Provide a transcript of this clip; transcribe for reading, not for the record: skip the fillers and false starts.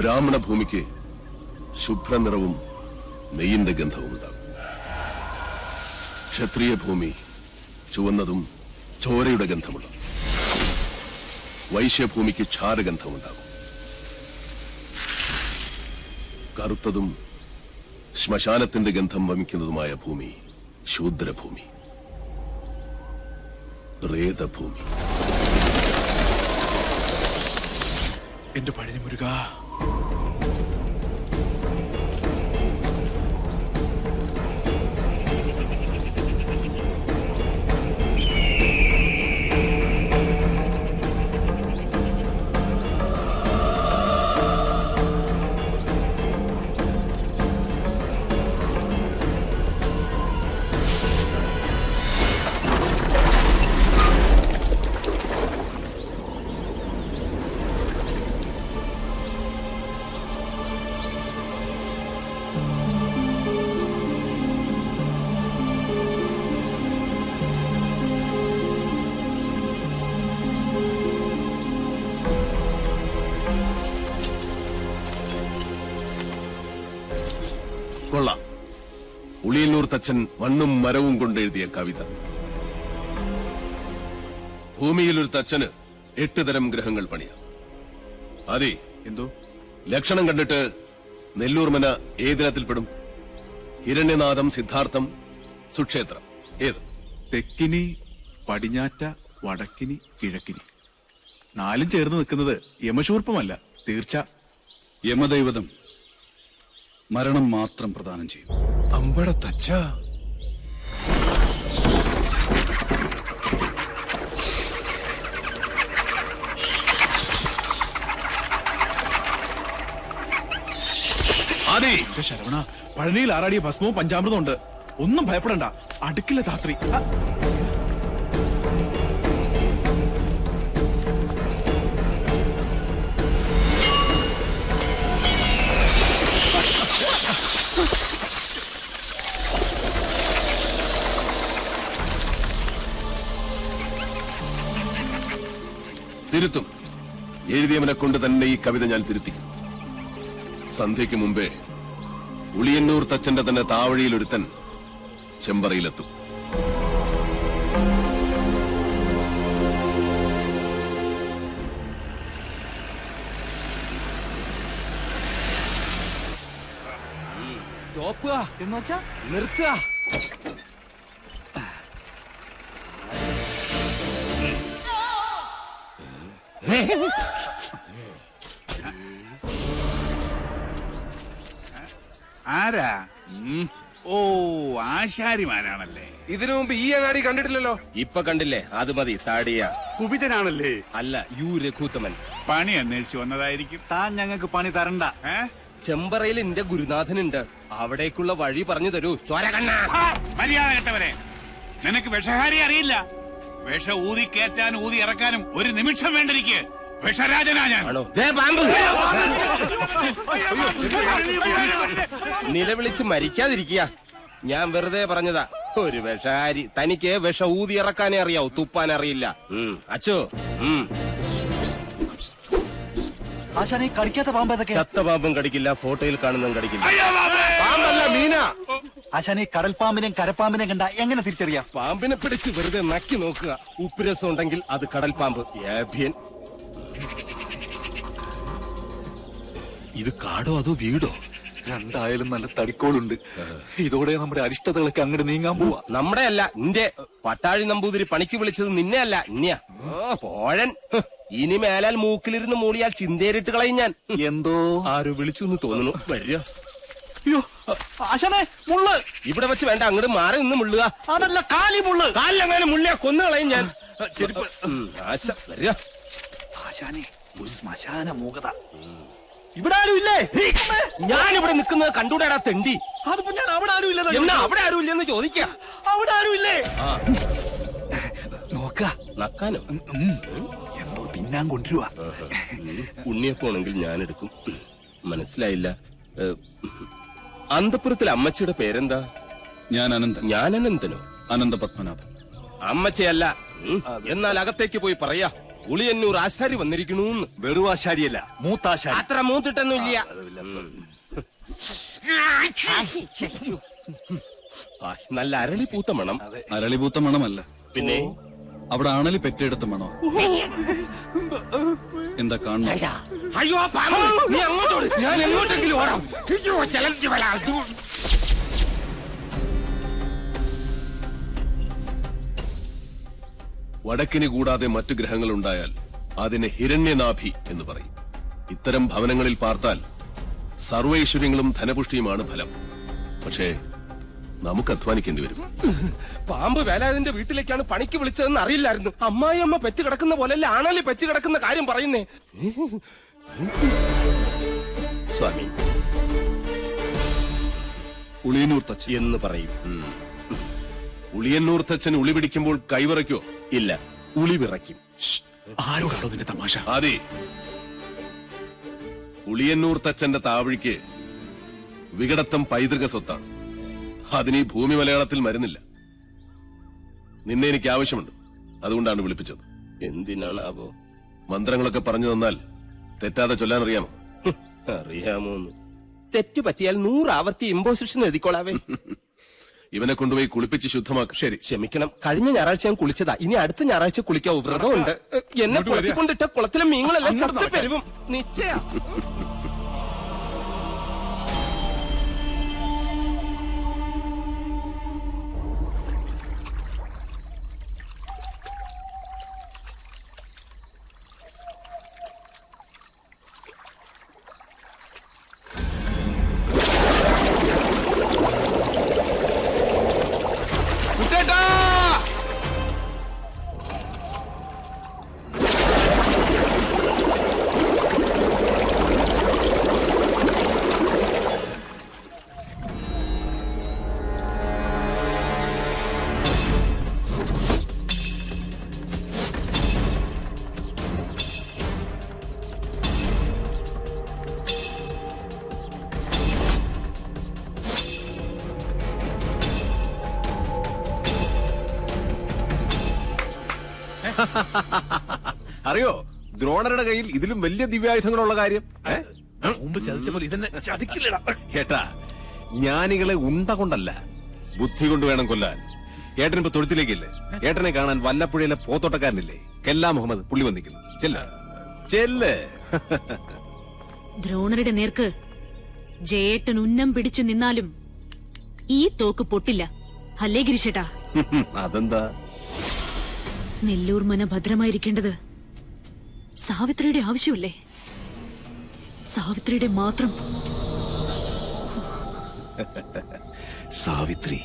ബ്രാഹ്മണ ഭൂമിക്ക് ശുഭ്രനിറവും നെയ്യിന്റെ ഗന്ധവും ഉണ്ടാകും. ക്ഷത്രിയ ഭൂമി ചുവന്നതും ചോരയുടെ ഗന്ധമുള്ള. വൈശ്യഭൂമിക്ക് ക്ഷാരഗന്ധമുണ്ടാകും. കറുത്തതും ശ്മശാനത്തിന്റെ ഗന്ധം വമിക്കുന്നതുമായ ഭൂമി ശൂദ്രഭൂമി, പ്രേതഭൂമി. എന്റെ പഴനി മുരുക, കൊള്ളാം. ഉളിയന്നൂർ തച്ചൻ മണ്ണും മരവും കൊണ്ടെഴുതിയ കവിത. ഭൂമിയിൽ ഒരു തച്ചന് 8 തരം ഗ്രഹങ്ങൾ പണിയാം. അതെ, എന്തോ ലക്ഷണം കണ്ടിട്ട് നെല്ലൂർമന ഏതിനത്തിൽപ്പെടും? ഹിരണ്യനാഥം, സിദ്ധാർത്ഥം, സുക്ഷേത്രം ഏത്? തെക്കിനി, പടിഞ്ഞാറ്റ, വടക്കിനി, കിഴക്കിനി. 4 ചേർന്ന് നിൽക്കുന്നത് യമശൂർപ്പമല്ല, തീർച്ച. യമദൈവതം മരണം മാത്രം പ്രദാനം ചെയ്യും. അമ്പട തച്ച. അതെ ശരവണ, പഴനിയിൽ ആറാടിയ ഭസ്മവും പഞ്ചാമൃതവും ഉണ്ട്. ഒന്നും ഭയപ്പെടണ്ട, അടുക്കില്ല ധാത്രി. തിരുത്തും. എഴുതിയവനെ കൊണ്ട് തന്നെ ഈ കവിത ഞാൻ തിരുത്തിക്കും. സന്ധ്യയ്ക്ക് മുമ്പേ ഉളിയന്നൂർ തച്ചന്റെ തന്നെ താവഴിയിൽ ഒരുത്തൻ ചെമ്പറയിലെത്തും. സ്റ്റോപ്പ് എന്ന് വെച്ചാ നിർത്തുക. ആരാ? ഓ, ആശാരിമാരാണല്ലേ. ഇതിനു മുമ്പ് ഈ അങ്ങാടി കണ്ടിട്ടില്ലല്ലോ. ഇപ്പൊ കണ്ടില്ലേ? അത് മതി. താടിയ കുപിതനാണല്ലേ? അല്ല, യു രഘുത്തമൻ. പണി അന്വേഷിച്ച് വന്നതായിരിക്കും. താൻ ഞങ്ങൾക്ക് പണി തരണ്ട. ചെമ്പറയിൽ എന്റെ ഗുരുനാഥനുണ്ട്. അവിടേക്കുള്ള വഴി പറഞ്ഞു തരൂ. ചോരകണ്ണ, മര്യാദ കെട്ടവരെ, നിനക്ക് വിഷഹാരി അറിയില്ല. വിഷ ഊതി കയറ്റാനും ഊതി ഇറക്കാനും ഒരു നിമിഷം വേണ്ടിരിക്കെ. വിഷരാജനാ ഞാൻ. നിലവിളിച്ച് മരിക്കാതിരിക്കുക. ഞാൻ വെറുതെ പറഞ്ഞതാ. ഒരു വിഷഹാരി. തനിക്ക് വിഷ ഊതി ഇറക്കാനേ അറിയാവൂ, തുപ്പാൻ അറിയില്ല. അച്ചോ, ആശാനെ കടിക്കാത്ത പാമ്പ് ഏതൊക്കെ? ചത്ത പാമ്പും കടിക്കില്ല, ഫോട്ടോയിൽ കാണുന്നതും കടിക്കില്ല. പാമ്പല്ല, മീന. ആശാനെ കടൽ പാമ്പിനെയും കരപ്പാമ്പിനെയും കണ്ട എങ്ങനെ തിരിച്ചറിയാം? പാമ്പിനെ പിടിച്ച് വെറുതെ നക്കി നോക്കുക. ഉപ്പുരസം ഉണ്ടെങ്കിൽ അത് കടൽ പാമ്പ്. ഏഭ്യൻ. ഇത് കാടോ അതോ വീടോ? രണ്ടായാലും നല്ല തടിക്കോളുണ്ട്. ഇതോടെ നമ്മുടെ അരിഷ്ടതകളൊക്കെ അങ്ങോട്ട് നീങ്ങാൻ പോവാ. നമ്മുടെ അല്ല, നിന്റെ. പട്ടാഴി നമ്പൂതിരി പണിക്ക് വിളിച്ചത് നിന്നെ അല്ല, ഇന്നെയാ. പോഴൻ. ഇനി മേലാൽ മൂക്കിലിരുന്ന് മൂളിയാൽ ചിന്തേരിട്ട് കളയും ഞാൻ. എന്തോ ആരോ വിളിച്ചു എന്ന് തോന്നുന്നു. വരിക. അയ്യോ ആശാനെ, മുള്ള്. ഇവിടെ വെച്ച് വേണ്ട, അങ്ങോട്ട് മാറി നിന്ന് മുള്ളുക. അതല്ല, കാലി മുള്ള്. കാലിലെങ്ങാനും മുള്ളിയാ കൊന്നു കളയും ഞാൻ. ആശ, വരിക. ആശാനെ, ഒരു ശ്മശാന മൂകത. ഇവിടെ ആരും ഇല്ലേ? ഞാനിവിടെ നിൽക്കുന്നത് കണ്ടൂടാടാ തെണ്ടി. അതിപ്പോ ഞാൻ അവിടെ ആരും ഇല്ല. എന്നാ അവിടെ ആരും ഇല്ലെന്ന് ചോദിക്കാം. അവിടെ ആരും ഇല്ലേ? നോക്ക നക്കാനോ? എന്തോ തിന്നാൻ കൊണ്ടുവരുവാ. ഉണ്ണിയപ്പോണെങ്കിൽ ഞാൻ എടുക്കും. മനസ്സിലായില്ല. അന്തപുരത്തിലെ അമ്മച്ചിയുടെ പേരെന്താ? ഞാൻ അനന്തൻ. ഞാൻ അനന്തനോ? അനന്ത പത്മനാഭൻ. അമ്മച്ചയല്ല. എന്നാൽ അകത്തേക്ക് പോയി പറയാ. ഉളിയന്നൂർ ആശാരി വന്നിരിക്കണൂന്ന്. വെറും ആശാരിയല്ല, മൂത്താശാരി. അത്ര മൂത്തിട്ടൊന്നുമില്ല. നല്ല അരളി പൂത്ത മണം. അരളിപൂത്ത മണമല്ല, പിന്നെ അവിടെ അണലി പെറ്റെടുത്ത മണോ. എന്താ കാണുന്നു? അയ്യോ പാമ്പ്! നീ അങ്ങോട്ടോട്, ഞാൻ എങ്ങോട്ടെങ്കിലും ഓടാം. അയ്യോ, ചലഞ്ച് വല. വടക്കിന് കൂടാതെ മറ്റു ഗ്രഹങ്ങൾ ഉണ്ടായാൽ അതിനെ ഹിരണ്യനാഭി എന്ന് പറയും. ഇത്തരം ഭവനങ്ങളിൽ പാർത്താൽ സർവൈശ്വര്യങ്ങളും ധനപുഷ്ടിയുമാണ് ഫലം. പക്ഷേ നമുക്ക് അധ്വാനിക്കേണ്ടി വരും. പാമ്പ് വേലാതിന്റെ വീട്ടിലേക്കാണ് പണിക്ക് വിളിച്ചതെന്ന് അറിയില്ലായിരുന്നു. അമ്മായിയമ്മ പെറ്റ് കിടക്കുന്ന പോലെയല്ല ആണല്ലേ പെറ്റ് കിടക്കുന്ന കാര്യം പറയുന്നേ. സ്വാമി ഉളിയന്നൂർ തച്ചൻ എന്ന് പറയും. ഉളിയന്നൂർ തച്ചൻ ഉളി പിടിക്കുമ്പോൾ കൈവിറയ്ക്കോ? ഇല്ല, ഉളി വിറയ്ക്കും. ആരോടാണോ നിന്റെ തമാശ? അതെ, ഉളിയന്നൂർ തച്ചന്റെ താവഴിക്ക് വികടത്തം പൈതൃക സ്വത്താണ്. അതിന് ഈ ഭൂമി മലയാളത്തിൽ മരുന്നില്ല. നിന്നെ എനിക്ക് ആവശ്യമുണ്ട്, അതുകൊണ്ടാണ് വിളിപ്പിച്ചത്. എന്തിനാണാവോ? മന്ത്രങ്ങളൊക്കെ പറഞ്ഞു തന്നാൽ തെറ്റാതെ ചൊല്ലാൻ അറിയാമോ? അറിയാമോന്ന്. തെറ്റു പറ്റിയാൽ 100 ആവർത്തി ഇമ്പോസിഷൻ എഴുതിക്കോളാവേ. ഇവനെ കൊണ്ടുപോയി കുളിപ്പിച്ച് ശുദ്ധമാക്കും. ശരി, ക്ഷമിക്കണം. കഴിഞ്ഞ ഞായറാഴ്ച ഞാൻ കുളിച്ചതാ. ഇനി അടുത്ത ഞായറാഴ്ച കുളിക്കാവൂ. വ്രതമുണ്ട്. എന്നെ കുളത്തിക്കൊണ്ടിട്ട കുളത്തിലെ മീനുകളെല്ലാം ചത്തു പെരുവും. നിശ്ചയ. അറിയോ ദ്രോണരുടെ കയ്യിൽ ഇതിലും വലിയ ദിവ്യായുധങ്ങളുള്ള കാര്യം? മുമ്പ് ചതിച്ച പോലെ ഇതെന്നെ ചതിക്കില്ലടാ. ഏട്ടാ, ജ്ഞാനികളെ ഉണ്ട കൊണ്ടല്ല, ബുദ്ധി കൊണ്ട് വേണം കൊല്ലാൻ. ഏട്ടനിപ്പോ തൊഴുത്തിലേക്കില്ലേ? ഏട്ടനെ കാണാൻ വല്ലപ്പുഴയിലെ പോത്തോട്ടക്കാരനില്ലേ, കെല്ലാ മുഹമ്മദ്, പുള്ളി വന്നിരിക്കുന്നു. ചെല്ല്. ദ്രോണരുടെ നേർക്ക് ജയേട്ടൻ ഉന്നം പിടിച്ചു നിന്നാലും ഈ തോക്ക് പൊട്ടില്ല. അല്ലേ ഗിരിശേട്ടാ? അതെന്താ? നെല്ലൂർ മന ഭദ്രമായിരിക്കേണ്ടത് സാവിത്രിയുടെ ആവശ്യമല്ലേ? സാവിത്രിയുടെ മാത്രം. സാവിത്രി